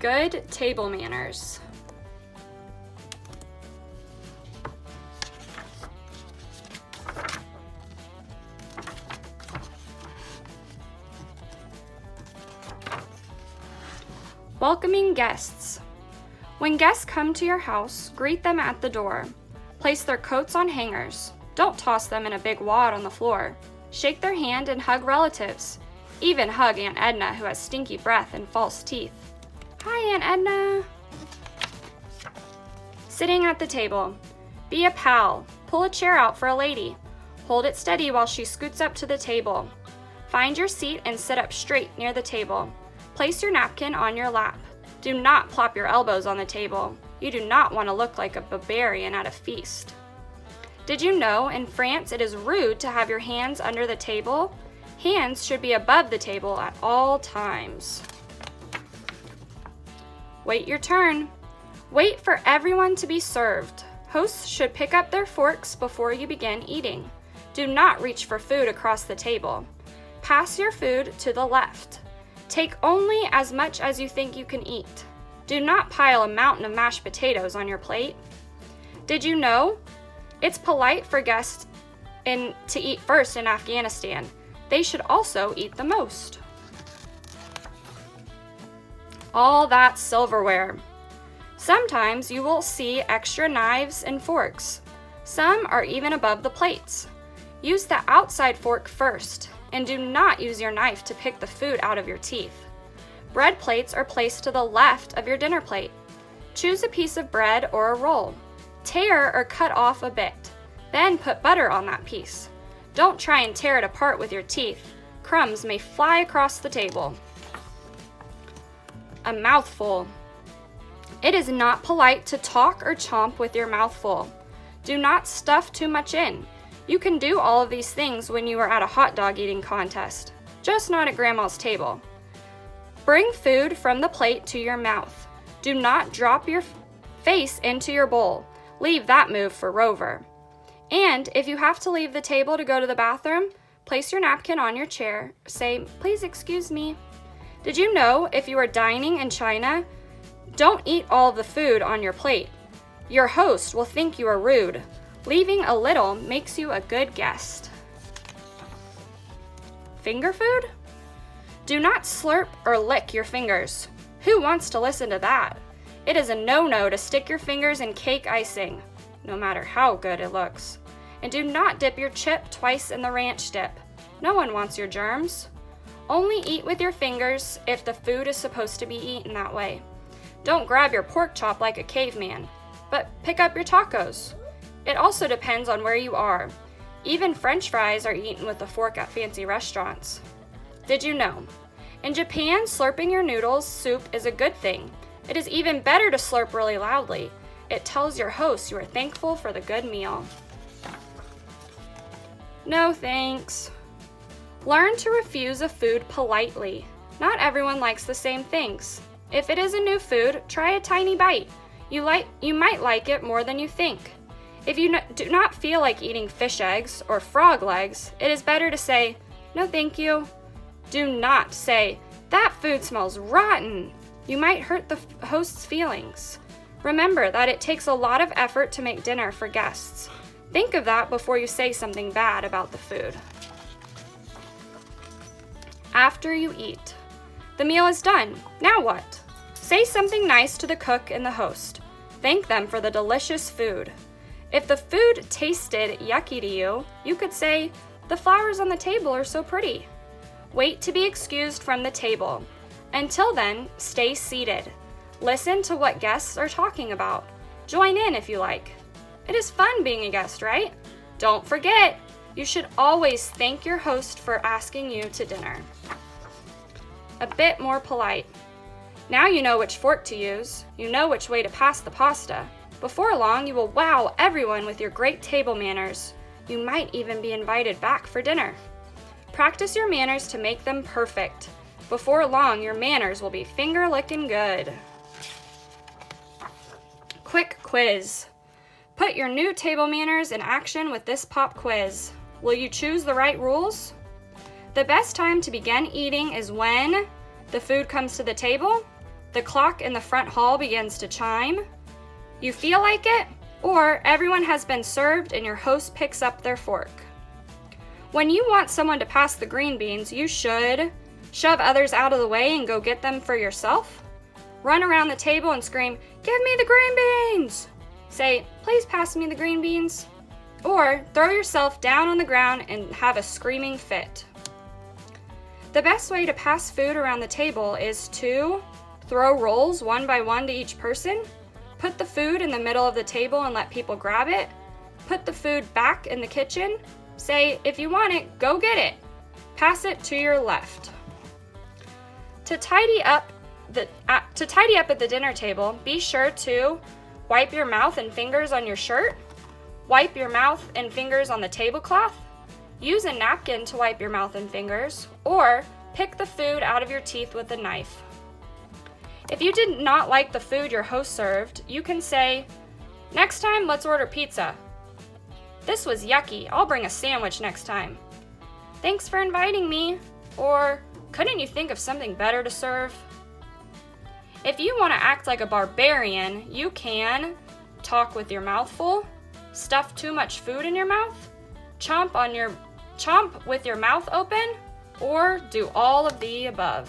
Good table manners. Welcoming guests. When guests come to your house, greet them at the door. Place their coats on hangers. Don't toss them in a big wad on the floor. Shake their hand and hug relatives. Even hug Aunt Edna, who has stinky breath and false teeth. Hi, Aunt Edna. Sitting at the table. Be a pal. Pull a chair out for a lady. Hold it steady while she scoots up to the table. Find your seat and sit up straight near the table. Place your napkin on your lap. Do not plop your elbows on the table. You do not want to look like a barbarian at a feast. Did you know in France it is rude to have your hands under the table? Hands should be above the table at all times. Wait your turn. Wait for everyone to be served. Hosts should pick up their forks before you begin eating. Do not reach for food across the table. Pass your food to the left. Take only as much as you think you can eat. Do not pile a mountain of mashed potatoes on your plate. Did you know? It's polite for guests to eat first in Afghanistan. They should also eat the most. All that silverware. Sometimes you will see extra knives and forks. Some are even above the plates. Use the outside fork first, and do not use your knife to pick the food out of your teeth. Bread plates are placed to the left of your dinner plate. Choose a piece of bread or a roll. Tear or cut off a bit. Then put butter on that piece. Don't try and tear it apart with your teeth. Crumbs may fly across the table. A mouthful. It is not polite to talk or chomp with your mouth full. Do not stuff too much in. You can do all of these things when you are at a hot dog eating contest, just not at Grandma's table. Bring food from the plate to your mouth. Do not drop your face into your bowl. Leave that move for Rover. And if you have to leave the table to go to the bathroom, place your napkin on your chair. Say, "Please excuse me." Did you know if you are dining in China, don't eat all of the food on your plate. Your host will think you are rude. Leaving a little makes you a good guest. Finger food? Do not slurp or lick your fingers. Who wants to listen to that? It is a no-no to stick your fingers in cake icing, no matter how good it looks. And do not dip your chip twice in the ranch dip. No one wants your germs. Only eat with your fingers if the food is supposed to be eaten that way. Don't grab your pork chop like a caveman, but pick up your tacos. It also depends on where you are. Even French fries are eaten with a fork at fancy restaurants. Did you know? In Japan, slurping your noodles soup is a good thing. It is even better to slurp really loudly. It tells your host you are thankful for the good meal. No thanks. Learn to refuse a food politely. Not everyone likes the same things. If it is a new food, try a tiny bite. You might like it more than you think. If you do not feel like eating fish eggs or frog legs, it is better to say, "No thank you." Do not say, "That food smells rotten." You might hurt the host's feelings. Remember that it takes a lot of effort to make dinner for guests. Think of that before you say something bad about the food. After you eat. The meal is done. Now what? Say something nice to the cook and the host. Thank them for the delicious food. If the food tasted yucky to you, you could say, "The flowers on the table are so pretty." Wait to be excused from the table. Until then, stay seated. Listen to what guests are talking about. Join in if you like. It is fun being a guest, right? Don't forget, you should always thank your host for asking you to dinner. A bit more polite. Now you know which fork to use. You know which way to pass the pasta. Before long, you will wow everyone with your great table manners. You might even be invited back for dinner. Practice your manners to make them perfect. Before long, your manners will be finger-licking good. Quick quiz. Put your new table manners in action with this pop quiz. Will you choose the right rules? The best time to begin eating is when the food comes to the table, the clock in the front hall begins to chime, you feel like it, or everyone has been served and your host picks up their fork. When you want someone to pass the green beans, you should shove others out of the way and go get them for yourself. Run around the table and scream, "Give me the green beans!" Say, "Please pass me the green beans." Or throw yourself down on the ground and have a screaming fit. The best way to pass food around the table is to throw rolls one by one to each person, put the food in the middle of the table and let people grab it, put the food back in the kitchen, say, "If you want it, go get it." Pass it to your left. To tidy up at the dinner table, be sure to wipe your mouth and fingers on your shirt, wipe your mouth and fingers on the tablecloth, use a napkin to wipe your mouth and fingers, or pick the food out of your teeth with a knife. If you did not like the food your host served, you can say, "Next time, let's order pizza." "This was yucky. I'll bring a sandwich next time." "Thanks for inviting me." Or, "Couldn't you think of something better to serve?" If you want to act like a barbarian, you can talk with your mouth full, stuff too much food in your mouth, chomp with your mouth open, or do all of the above.